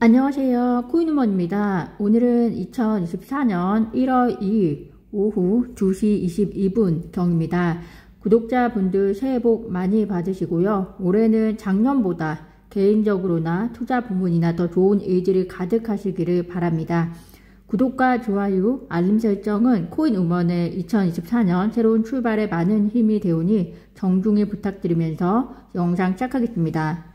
안녕하세요. 코인우먼입니다. 오늘은 2024년 1월 2일 오후 2시 22분 경입니다. 구독자분들 새해 복 많이 받으시고요. 올해는 작년보다 개인적으로나 투자 부문이나 더 좋은 의지를 가득하시기를 바랍니다. 구독과 좋아요, 알림 설정은 코인우먼의 2024년 새로운 출발에 많은 힘이 되오니 정중히 부탁드리면서 영상 시작하겠습니다.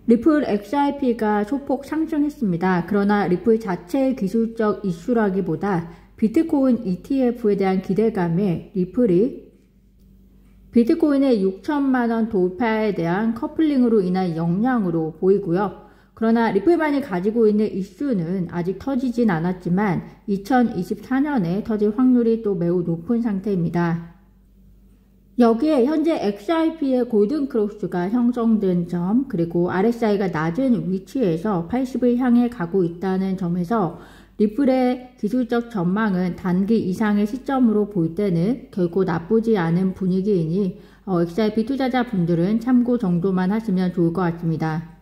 리플 XRP가 소폭 상승했습니다. 그러나 리플 자체의 기술적 이슈라기보다 비트코인 ETF에 대한 기대감에 리플이 비트코인의 6천만원 돌파에 대한 커플링으로 인한 영향으로 보이고요. 그러나 리플만이 가지고 있는 이슈는 아직 터지진 않았지만 2024년에 터질 확률이 또 매우 높은 상태입니다. 여기에 현재 XRP의 골든크로스가 형성된 점, 그리고 RSI가 낮은 위치에서 80을 향해 가고 있다는 점에서 리플의 기술적 전망은 단기 이상의 시점으로 볼 때는 결코 나쁘지 않은 분위기이니 XRP 투자자분들은 참고 정도만 하시면 좋을 것 같습니다.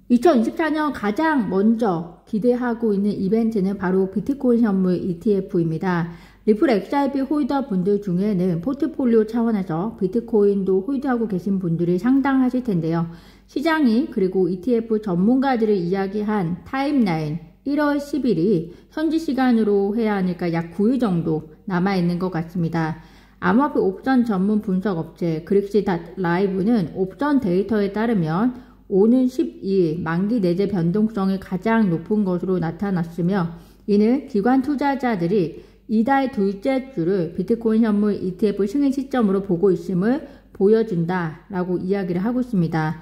2024년 가장 먼저 기대하고 있는 이벤트는 바로 비트코인 현물 ETF입니다. 리플 XRP 홀더 분들 중에는 포트폴리오 차원에서 비트코인도 홀드하고 계신 분들이 상당하실 텐데요. 시장이 그리고 ETF 전문가들을 이야기한 타임라인 1월 10일이 현지 시간으로 해야 하니까 약 9일 정도 남아있는 것 같습니다. 암호화폐 옵션 전문 분석 업체 그릭시.라이브는 옵션 데이터에 따르면 오는 12일 만기 내재 변동성이 가장 높은 것으로 나타났으며 이는 기관 투자자들이 이달 둘째 주를 비트코인 현물 ETF 승인 시점으로 보고 있음을 보여준다라고 이야기를 하고 있습니다.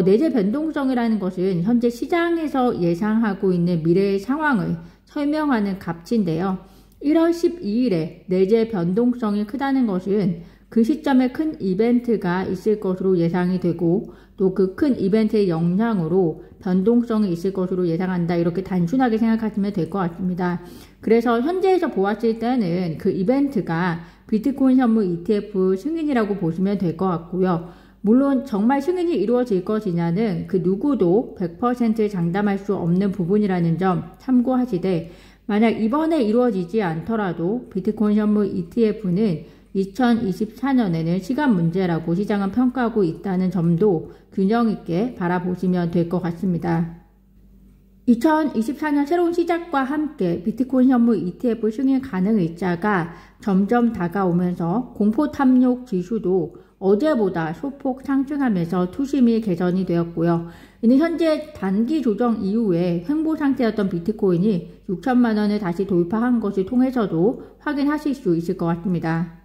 내재 변동성이라는 것은 현재 시장에서 예상하고 있는 미래의 상황을 설명하는 값인데요. 1월 12일에 내재 변동성이 크다는 것은 그 시점에 큰 이벤트가 있을 것으로 예상이 되고 또 그 큰 이벤트의 영향으로 변동성이 있을 것으로 예상한다. 이렇게 단순하게 생각하시면 될 것 같습니다. 그래서 현재에서 보았을 때는 그 이벤트가 비트코인 현물 ETF 승인이라고 보시면 될 것 같고요. 물론 정말 승인이 이루어질 것이냐는 그 누구도 100% 장담할 수 없는 부분이라는 점 참고하시되 만약 이번에 이루어지지 않더라도 비트코인 현물 ETF는 2024년에는 시간 문제라고 시장은 평가하고 있다는 점도 균형 있게 바라보시면 될 것 같습니다. 2024년 새로운 시작과 함께 비트코인 현물 ETF 승인 가능 일자가 점점 다가오면서 공포 탐욕 지수도 어제보다 소폭 상승하면서 투심이 개선이 되었고요. 이는 현재 단기 조정 이후에 횡보 상태였던 비트코인이 6천만 원을 다시 돌파한 것을 통해서도 확인하실 수 있을 것 같습니다.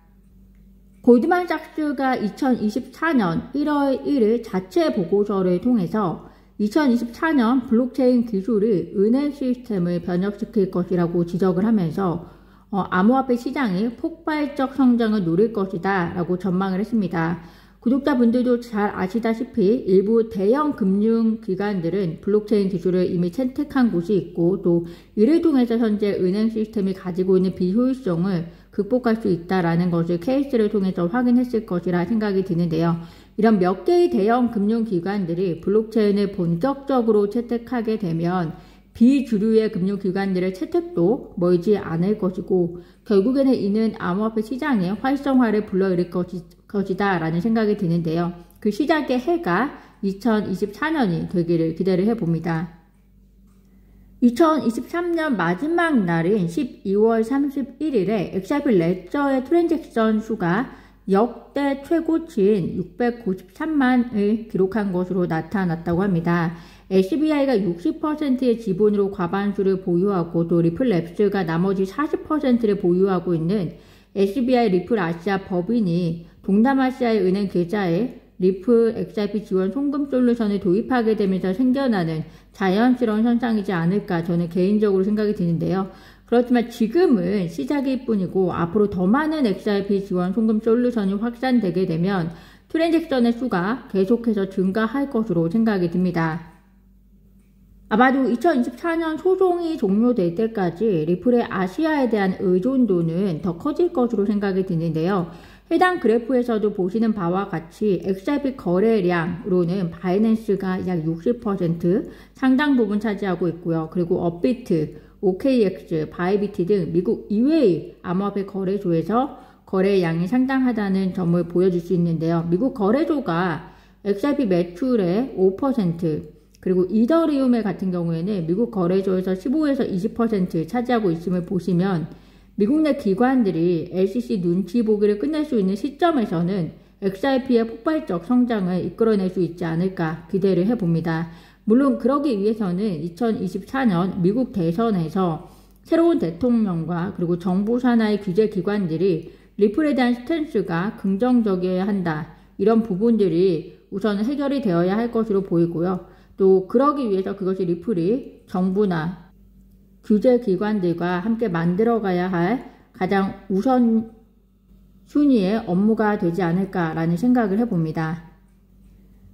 골드만삭스가 2024년 1월 1일 자체 보고서를 통해서 2024년 블록체인 기술이 은행 시스템을 변혁시킬 것이라고 지적을 하면서 암호화폐 시장이 폭발적 성장을 노릴 것이다 라고 전망을 했습니다. 구독자분들도 잘 아시다시피 일부 대형 금융기관들은 블록체인 기술을 이미 채택한 곳이 있고 또 이를 통해서 현재 은행 시스템이 가지고 있는 비효율성을 극복할 수 있다라는 것을 케이스를 통해서 확인했을 것이라 생각이 드는데요. 이런 몇 개의 대형 금융기관들이 블록체인을 본격적으로 채택하게 되면 비주류의 금융기관들의 채택도 멀지 않을 것이고 결국에는 이는 암호화폐 시장의 활성화를 불러일으킬 것이다 라는 생각이 드는데요. 그 시작의 해가 2024년이 되기를 기대를 해봅니다. 2023년 마지막 날인 12월 31일에 XRP 레저의 트랜잭션 수가 역대 최고치인 693만을 기록한 것으로 나타났다고 합니다. SBI가 60%의 지분으로 과반수를 보유하고 또 리플랩스가 나머지 40%를 보유하고 있는 SBI 리플 아시아 법인이 동남아시아의 은행 계좌에 리플 XRP 지원 송금 솔루션을 도입하게 되면서 생겨나는 자연스러운 현상이지 않을까 저는 개인적으로 생각이 드는데요. 그렇지만 지금은 시작일 뿐이고 앞으로 더 많은 XRP 지원 송금 솔루션이 확산되게 되면 트랜잭션의 수가 계속해서 증가할 것으로 생각이 듭니다. 아마도 2024년 소송이 종료될 때까지 리플의 아시아에 대한 의존도는 더 커질 것으로 생각이 드는데요. 해당 그래프에서도 보시는 바와 같이 XRP 거래량으로는 바이낸스가 약 60% 상당 부분 차지하고 있고요. 그리고 업비트, OKX, 바이비트 등 미국 이외의 암호화폐 거래소에서 거래량이 상당하다는 점을 보여줄 수 있는데요. 미국 거래소가 XRP 매출의 5%, 그리고 이더리움의 같은 경우에는 미국 거래소에서 15에서 20% 차지하고 있음을 보시면 미국 내 기관들이 SEC 눈치 보기를 끝낼 수 있는 시점에서는 XRP의 폭발적 성장을 이끌어낼 수 있지 않을까 기대를 해봅니다. 물론 그러기 위해서는 2024년 미국 대선에서 새로운 대통령과 그리고 정부 산하의 규제 기관들이 리플에 대한 스탠스가 긍정적이어야 한다. 이런 부분들이 우선 해결이 되어야 할 것으로 보이고요. 또 그러기 위해서 그것이 리플이 정부나 규제 기관들과 함께 만들어가야 할 가장 우선 순위의 업무가 되지 않을까라는 생각을 해봅니다.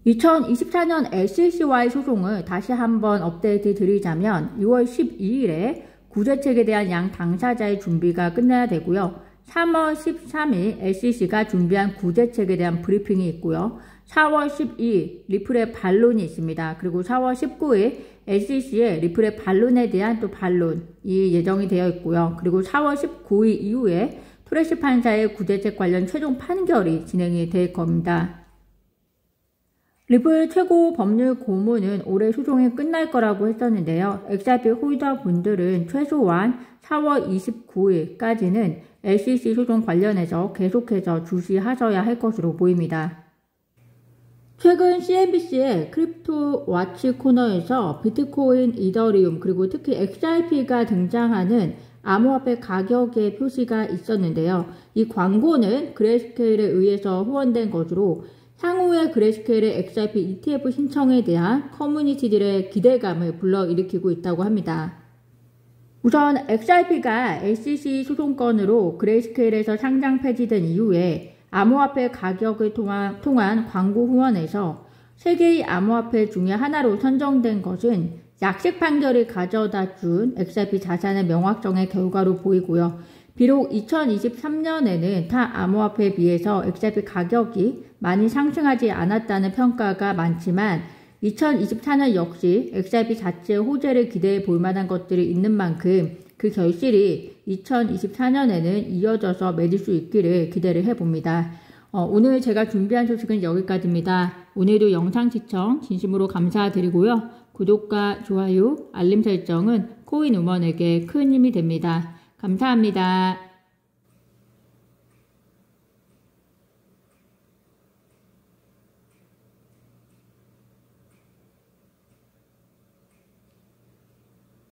2024년 SEC와의 소송을 다시 한번 업데이트 드리자면 6월 12일에 구제책에 대한 양 당사자의 준비가 끝나야 되고요. 3월 13일 SEC가 준비한 구제책에 대한 브리핑이 있고요. 4월 12일 리플의 반론이 있습니다. 그리고 4월 19일 SEC의 리플의 반론에 대한 또 반론이 예정이 되어 있고요. 그리고 4월 19일 이후에 토레시 판사의 구제책 관련 최종 판결이 진행이 될 겁니다. 리플 최고 법률 고문은 올해 소송이 끝날 거라고 했었는데요. XRP 홀더 분들은 최소한 4월 29일까지는 SEC 소송 관련해서 계속해서 주시하셔야 할 것으로 보입니다. 최근 CNBC의 크립토 와치 코너에서 비트코인, 이더리움, 그리고 특히 XRP가 등장하는 암호화폐 가격의 표시가 있었는데요. 이 광고는 그레이스케일에 의해서 후원된 것으로 향후에 그레이스케일의 XRP ETF 신청에 대한 커뮤니티들의 기대감을 불러일으키고 있다고 합니다. 우선 XRP가 SEC 소송건으로 그레이스케일에서 상장 폐지된 이후에 암호화폐 가격을 통한 광고 후원에서 세계의 암호화폐 중에 하나로 선정된 것은 약식 판결을 가져다 준 XRP 자산의 명확성의 결과로 보이고요. 비록 2023년에는 타 암호화폐에 비해서 XRP 가격이 많이 상승하지 않았다는 평가가 많지만 2024년 역시 XRP 자체의 호재를 기대해 볼 만한 것들이 있는 만큼 그 결실이 2024년에는 이어져서 맺을 수 있기를 기대를 해봅니다. 오늘 제가 준비한 소식은 여기까지입니다. 오늘도 영상 시청 진심으로 감사드리고요. 구독과 좋아요, 알림 설정은 코인우먼에게 큰 힘이 됩니다. 감사합니다.